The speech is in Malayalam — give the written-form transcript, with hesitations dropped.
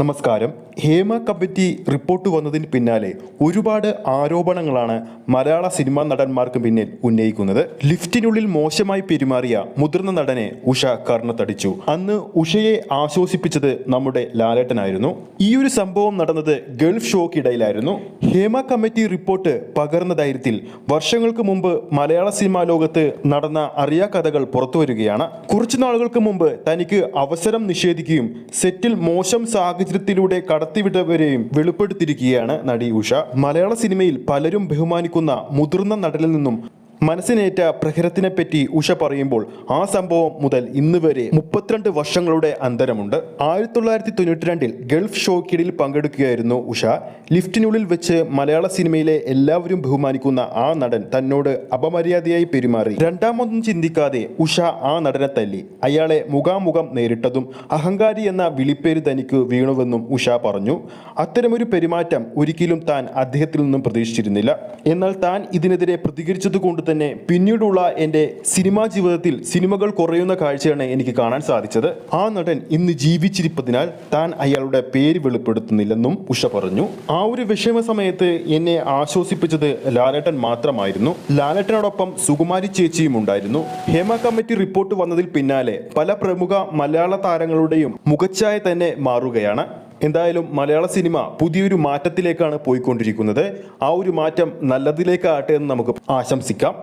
നമസ്കാരം. ഹേമ കമ്മിറ്റി റിപ്പോർട്ട് വന്നതിന് പിന്നാലെ ഒരുപാട് ആരോപണങ്ങളാണ് മലയാള സിനിമാ നടന്മാർക്ക് പിന്നിൽ ഉന്നയിക്കുന്നത്. ലിഫ്റ്റിനുള്ളിൽ മോശമായി പെരുമാറിയ മുതിർന്ന നടനെ ഉഷ കർണത്തടിച്ചു. അന്ന് ഉഷയെ ആശ്വസിപ്പിച്ചത് നമ്മുടെ ലാലേട്ടനായിരുന്നു. ഈ ഒരു സംഭവം നടന്നത് ഗൾഫ് ഷോക്കിടയിലായിരുന്നു. ഹേമ കമ്മിറ്റി റിപ്പോർട്ട് പകർന്ന ധൈര്യത്തിൽ വർഷങ്ങൾക്ക് മുമ്പ് മലയാള സിനിമാ ലോകത്ത് നടന്ന അറിയാ കഥകൾ പുറത്തുവരികയാണ്. കുറച്ചു നാളുകൾക്ക് മുമ്പ് തനിക്ക് അവസരം നിഷേധിക്കുകയും സെറ്റിൽ മോശം സാഹചര്യത്തിലൂടെ കടത്തിവിട്ടവരെയും വെളിപ്പെടുത്തിയിരിക്കുകയാണ് നടി ഉഷ. മലയാള സിനിമയിൽ പലരും ബഹുമാനിക്കുന്ന മുതിർന്ന നടനിൽ നിന്നും മനസ്സിനേറ്റ പ്രഹരത്തിനെപ്പറ്റി ഉഷ പറയുമ്പോൾ ആ സംഭവം മുതൽ ഇന്ന് വരെ 32 വർഷങ്ങളുടെ അന്തരമുണ്ട്. 1992 ഗൾഫ് ഷോക്കിടയിൽ പങ്കെടുക്കുകയായിരുന്നു ഉഷ. ലിഫ്റ്റിനുള്ളിൽ വെച്ച് മലയാള സിനിമയിലെ എല്ലാവരും ബഹുമാനിക്കുന്ന ആ നടൻ തന്നോട് അപമര്യാദയായി പെരുമാറി. രണ്ടാമതൊന്നും ചിന്തിക്കാതെ ഉഷ ആ നടനെ തല്ലി. അയാളെ മുഖാമുഖം നേരിട്ടതും അഹങ്കാരി എന്ന വിളിപ്പേര് തനിക്ക് വീണുവെന്നും ഉഷ പറഞ്ഞു. അത്തരമൊരു പെരുമാറ്റം ഒരിക്കലും താൻ അദ്ദേഹത്തിൽ നിന്നും പ്രതീക്ഷിച്ചിരുന്നില്ല. എന്നാൽ താൻ ഇതിനെതിരെ പ്രതികരിച്ചതുകൊണ്ട് തന്നെ പിന്നീടുള്ള എൻ്റെ സിനിമാ ജീവിതത്തിൽ സിനിമകൾ കുറയുന്ന കാഴ്ചയാണ് എനിക്ക് കാണാൻ സാധിച്ചത്. ആ നടൻ ഇന്ന് ജീവിച്ചിരിപ്പതിനാൽ താൻ അയാളുടെ പേര് വെളിപ്പെടുത്തുന്നില്ലെന്നും ഉഷ പറഞ്ഞു. ആ ഒരു വിഷമ സമയത്ത് എന്നെ ആശ്വസിപ്പിച്ചത് ലാലേട്ടൻ മാത്രമായിരുന്നു. ലാലേട്ടനോടൊപ്പം സുകുമാരി ചേച്ചിയും ഉണ്ടായിരുന്നു. ഹേമ കമ്മിറ്റി റിപ്പോർട്ട് വന്നതിൽ പിന്നാലെ പല പ്രമുഖ മലയാള താരങ്ങളുടെയും മുഖച്ഛായ തന്നെ മാറുകയാണ്. എന്തായാലും മലയാള സിനിമ പുതിയൊരു മാറ്റത്തിലേക്കാണ് പോയിക്കൊണ്ടിരിക്കുന്നത്. ആ ഒരു മാറ്റം നല്ലതിലേക്കാകട്ടെ എന്ന് നമുക്ക് ആശംസിക്കാം.